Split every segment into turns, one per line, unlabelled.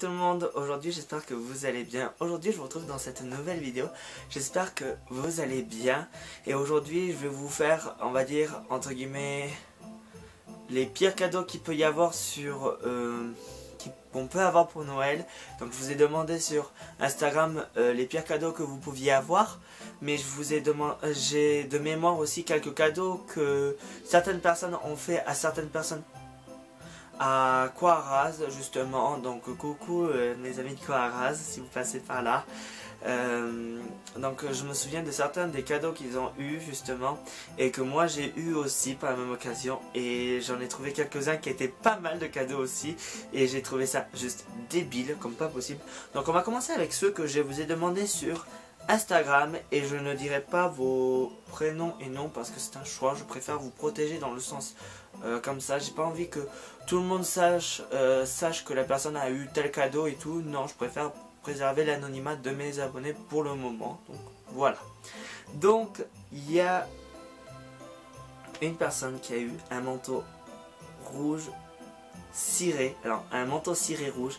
tout le monde, aujourd'hui j'espère que vous allez bien. Aujourd'hui je vous retrouve dans cette nouvelle vidéo, j'espère que vous allez bien. Et aujourd'hui je vais vous faire, on va dire, entre guillemets, les pires cadeaux qu'il peut y avoir sur... qu'on peut avoir pour Noël. Donc je vous ai demandé sur Instagram les pires cadeaux que vous pouviez avoir. Mais je vous ai demandé, j'ai de mémoire aussi quelques cadeaux que certaines personnes ont fait à certaines personnes à Coaraz justement. Donc coucou mes amis de Coaraz si vous passez par là. Donc je me souviens de certains des cadeaux qu'ils ont eu justement et que moi j'ai eu aussi par la même occasion, et j'en ai trouvé quelques-uns qui étaient pas mal de cadeaux aussi, et j'ai trouvé ça juste débile comme pas possible. Donc on va commencer avec ceux que je vous ai demandé sur Instagram, et je ne dirai pas vos prénoms et noms parce que c'est un choix. Je préfère vous protéger dans le sens comme ça. J'ai pas envie que tout le monde sache que la personne a eu tel cadeau et tout. Non, je préfère préserver l'anonymat de mes abonnés pour le moment. Donc voilà. Donc il y a une personne qui a eu un manteau rouge ciré. Alors un manteau ciré rouge.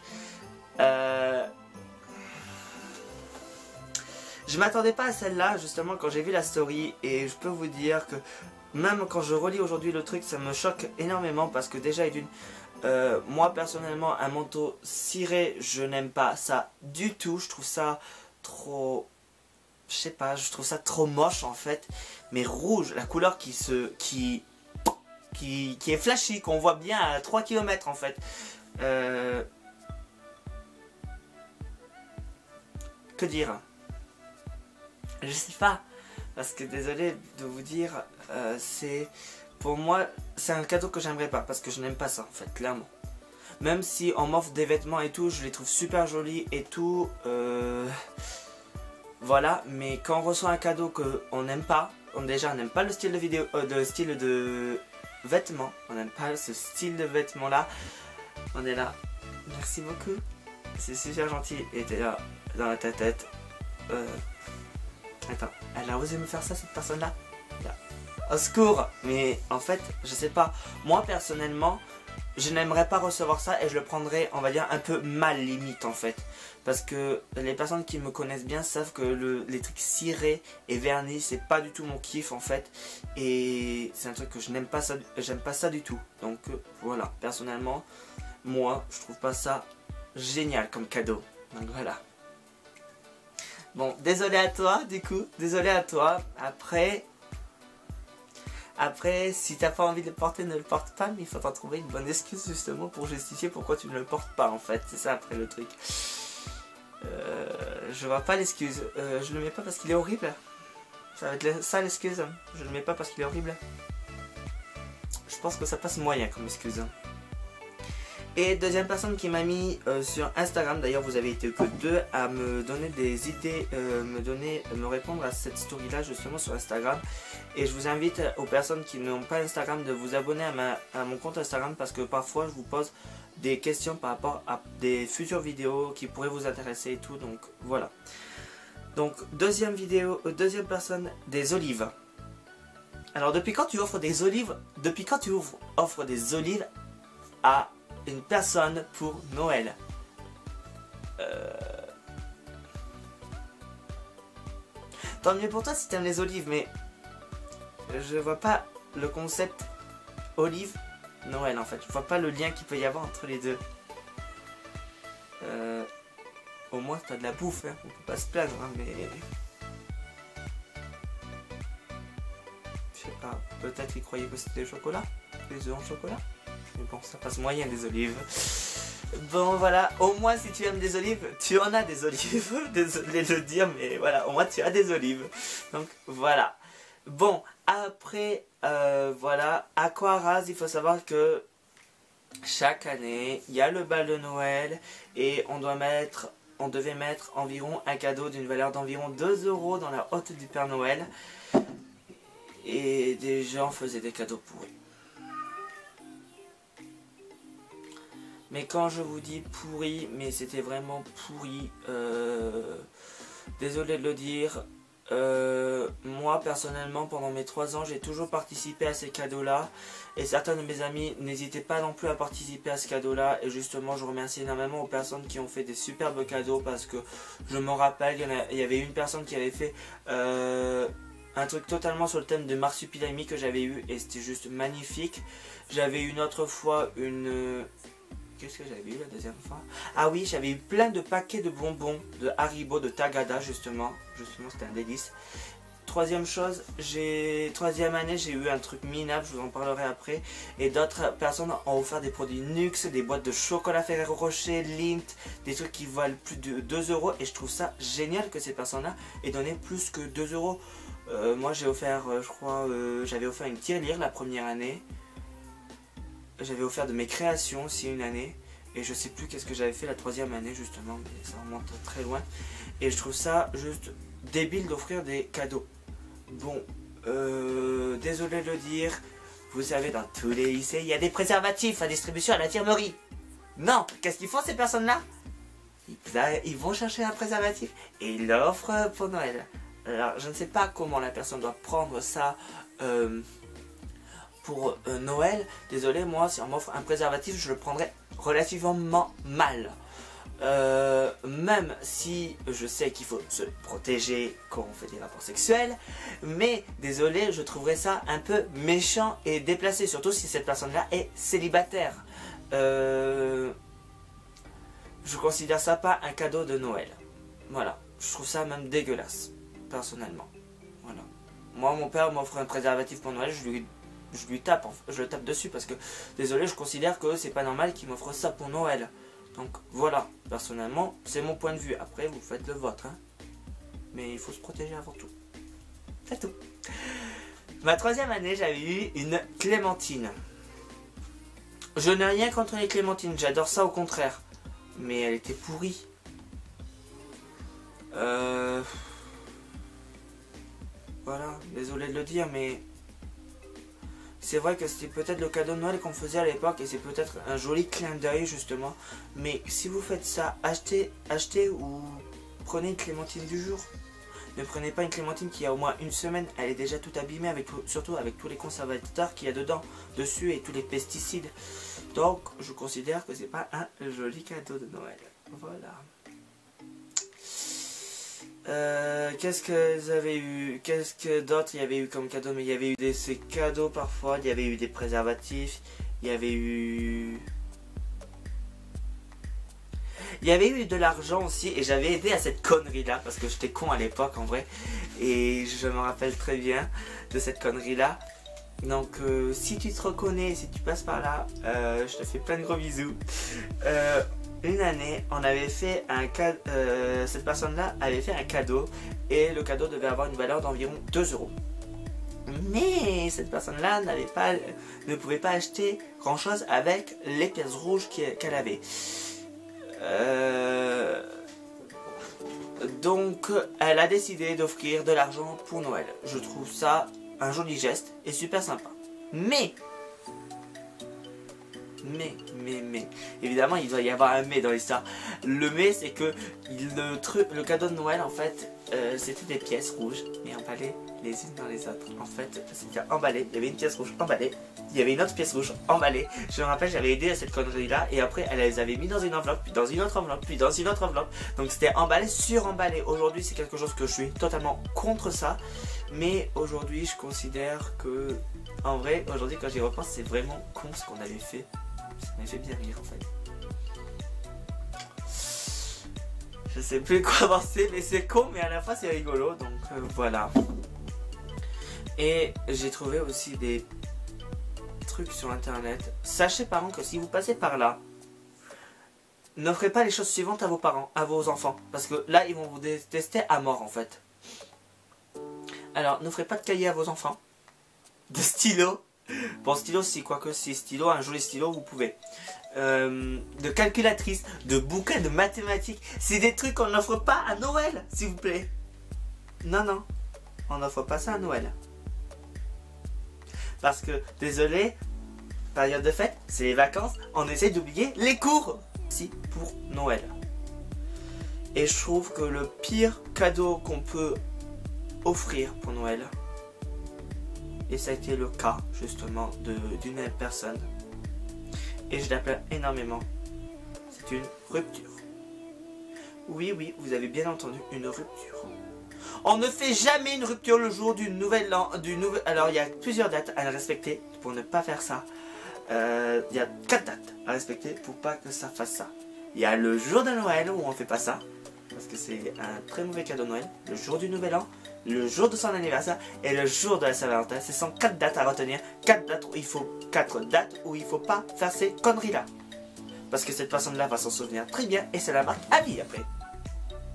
Je m'attendais pas à celle-là justement quand j'ai vu la story, et je peux vous dire que même quand je relis aujourd'hui le truc, ça me choque énormément parce que déjà d'une, moi personnellement un manteau ciré, je n'aime pas ça du tout. Je trouve ça trop, je sais pas, je trouve ça trop moche en fait. Mais rouge, la couleur qui est flashy, qu'on voit bien à 3 km en fait. Que dire? Je sais pas, parce que désolé de vous dire, c'est pour moi c'est un cadeau que j'aimerais pas parce que je n'aime pas ça en fait, clairement. Même si on m'offre des vêtements et tout, je les trouve super jolis et tout, voilà. Mais quand on reçoit un cadeau que on n'aime pas, déjà on n'aime pas le style de vidéo, style de vêtements, on n'aime pas ce style de vêtements là. On est là, merci beaucoup, c'est super gentil, et t'es là dans ta tête. Attends, elle a osé me faire ça, cette personne-là? Au secours! Mais en fait, je sais pas. Moi, personnellement, je n'aimerais pas recevoir ça, et je le prendrais, on va dire, un peu mal limite, en fait. Parce que les personnes qui me connaissent bien savent que les trucs cirés et vernis, c'est pas du tout mon kiff, en fait. Et c'est un truc que je n'aime pas ça, j'aime pas ça du tout. Donc, voilà. Personnellement, moi, je trouve pas ça génial comme cadeau. Donc, voilà. Bon, désolé à toi, du coup, désolé à toi. Après, si t'as pas envie de le porter, ne le porte pas, mais il faut t'en trouver une bonne excuse justement pour justifier pourquoi tu ne le portes pas en fait. C'est ça après le truc. Je vois pas l'excuse. Je le mets pas parce qu'il est horrible. Ça va être ça l'excuse. Je le mets pas parce qu'il est horrible. Je pense que ça passe moyen comme excuse. Et deuxième personne qui m'a mis sur Instagram, d'ailleurs vous avez été que 2 à me donner des idées, me répondre à cette story là justement sur Instagram. Et je vous invite aux personnes qui n'ont pas Instagram de vous abonner à mon compte Instagram, parce que parfois je vous pose des questions par rapport à des futures vidéos qui pourraient vous intéresser et tout. Donc voilà. Donc deuxième personne, des olives. Alors depuis quand tu offres des olives à une personne pour Noël? Tant mieux pour toi si t'aimes les olives, mais je vois pas le concept olive Noël en fait. Je vois pas le lien qu'il peut y avoir entre les deux. Au moins t'as de la bouffe, hein. On peut pas se plaindre, hein, mais je sais pas, peut-être qu'ils croyaient que c'était des chocolats, des œufs en chocolat. Mais bon, ça passe moyen des olives. Bon voilà, au moins si tu aimes des olives, tu en as des olives. Désolé de le dire, mais voilà, au moins tu as des olives. Donc voilà. Bon, après, voilà, à Coaraz, il faut savoir que chaque année, il y a le bal de Noël, et on devait mettre environ un cadeau d'une valeur d'environ 2 € dans la hotte du Père Noël. Et des gens faisaient des cadeaux pourris. Mais quand je vous dis pourri, mais c'était vraiment pourri, désolé de le dire, moi personnellement pendant mes 3 ans j'ai toujours participé à ces cadeaux là, et certains de mes amis n'hésitaient pas non plus à participer à ce cadeau là, et justement je remercie énormément aux personnes qui ont fait des superbes cadeaux, parce que je me rappelle il y avait une personne qui avait fait un truc totalement sur le thème de marsupilami que j'avais eu, et c'était juste magnifique. J'avais une autre fois une... Qu'est-ce que j'avais eu la deuxième fois? Ah oui, j'avais eu plein de paquets de bonbons de Haribo, de Tagada justement. Justement, c'était un délice. Troisième chose, troisième année, j'ai eu un truc minable, je vous en parlerai après. Et d'autres personnes ont offert des produits Nux, des boîtes de chocolat Ferrero Rocher, Lindt, des trucs qui valent plus de 2 €. Et je trouve ça génial que ces personnes-là aient donné plus que 2 €. Moi, j'ai offert, je crois, j'avais offert une tirelire la première année. J'avais offert de mes créations aussi une année. Et je sais plus qu'est-ce que j'avais fait la troisième année justement, mais ça remonte très loin. Et je trouve ça juste débile d'offrir des cadeaux. Bon, désolé de le dire, vous savez, dans tous les lycées, il y a des préservatifs à distribution à l'infirmerie. Non, qu'est-ce qu'ils font ces personnes-là? Ils vont chercher un préservatif et ils l'offrent pour Noël. Alors, je ne sais pas comment la personne doit prendre ça pour Noël. Désolé, moi, si on m'offre un préservatif, je le prendrais relativement mal. Même si je sais qu'il faut se protéger quand on fait des rapports sexuels, mais désolé, je trouverais ça un peu méchant et déplacé, surtout si cette personne-là est célibataire. Je considère ça pas un cadeau de Noël. Voilà, je trouve ça même dégueulasse, personnellement. Voilà. Moi, mon père m'offre un préservatif pour Noël, je le tape dessus parce que, désolé, je considère que c'est pas normal qu'il m'offre ça pour Noël. Donc voilà, personnellement, c'est mon point de vue. Après, vous faites le vôtre, hein. Mais il faut se protéger avant tout. C'est tout. Ma troisième année, j'avais eu une clémentine. Je n'ai rien contre les clémentines, j'adore ça au contraire. Mais elle était pourrie. Voilà, désolé de le dire, mais... C'est vrai que c'était peut-être le cadeau de Noël qu'on faisait à l'époque et c'est peut-être un joli clin d'œil justement. Mais si vous faites ça, achetez ou prenez une clémentine du jour. Ne prenez pas une clémentine qui a au moins une semaine, elle est déjà toute abîmée, surtout avec tous les conservateurs qu'il y a dedans, dessus et tous les pesticides. Donc je considère que c'est pas un joli cadeau de Noël. Voilà. Qu'est-ce que vous avez eu? Qu'est-ce que d'autre il y avait eu comme cadeau? Mais il y avait eu ces cadeaux parfois, il y avait eu des préservatifs, il y avait eu de l'argent aussi, et j'avais aidé à cette connerie là parce que j'étais con à l'époque en vrai, et je me rappelle très bien de cette connerie là. Donc si tu te reconnais, si tu passes par là, je te fais plein de gros bisous. Une année, on avait fait un cadeau, cette personne-là avait fait un cadeau et le cadeau devait avoir une valeur d'environ 2 €. Mais cette personne-là ne pouvait pas acheter grand-chose avec les pièces rouges qu'elle avait. Donc, elle a décidé d'offrir de l'argent pour Noël. Je trouve ça un joli geste et super sympa. Mais, évidemment il doit y avoir un mais dans l'histoire. Le mais c'est que le cadeau de Noël en fait c'était des pièces rouges mais emballées les unes dans les autres. En fait c'était emballé, il y avait une pièce rouge emballée, il y avait une autre pièce rouge emballée. Je me rappelle, j'avais aidé à cette connerie là et après elle les avait mis dans une enveloppe, puis dans une autre enveloppe, puis dans une autre enveloppe. Donc c'était emballé sur emballé. Aujourd'hui c'est quelque chose que je suis totalement contre ça. Mais aujourd'hui je considère que en vrai aujourd'hui quand j'y repense c'est vraiment con ce qu'on avait fait. Ça m'a fait bien rire en fait. Je sais plus quoi penser, mais c'est con, mais à la fois c'est rigolo, donc voilà. Et j'ai trouvé aussi des trucs sur internet. Sachez par contre que si vous passez par là, n'offrez pas les choses suivantes à vos parents, à vos enfants, parce que là ils vont vous détester à mort en fait. Alors n'offrez pas de cahiers à vos enfants, de stylos. Bon, stylo, si quoique si stylo, un joli stylo, vous pouvez. De calculatrice, de bouquins de mathématiques. C'est des trucs qu'on n'offre pas à Noël, s'il vous plaît. Non, on n'offre pas ça à Noël. Parce que, désolé, période de fête, c'est les vacances, on essaie d'oublier les cours. Si, pour Noël. Et je trouve que le pire cadeau qu'on peut offrir pour Noël. Et ça a été le cas justement d'une personne. Et je l'appelle énormément. C'est une rupture. Oui, vous avez bien entendu, une rupture. On ne fait jamais une rupture le jour du nouvel an. Alors il y a plusieurs dates à respecter pour ne pas faire ça. Il y a 4 dates à respecter pour pas que ça fasse ça. Il y a le jour de Noël où on fait pas ça. Parce que c'est un très mauvais cadeau de Noël. Le jour du nouvel an, le jour de son anniversaire et le jour de la Saint-Valentin. Ce sont 4 dates à retenir. 4 dates où il faut pas faire ces conneries là. Parce que cette personne-là va s'en souvenir très bien et c'est la marque à vie après.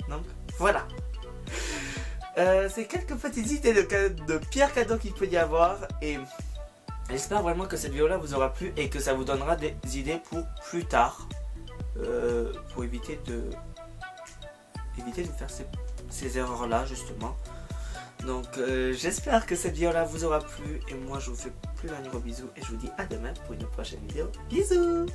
Donc voilà. C'est quelques petites idées de pires cadeaux qu'il peut y avoir. Et j'espère vraiment que cette vidéo-là vous aura plu et que ça vous donnera des idées pour plus tard. Pour éviter de faire ces erreurs-là justement. Donc j'espère que cette vidéo-là vous aura plu. Et moi je vous fais plus un gros bisou et je vous dis à demain pour une prochaine vidéo. Bisous!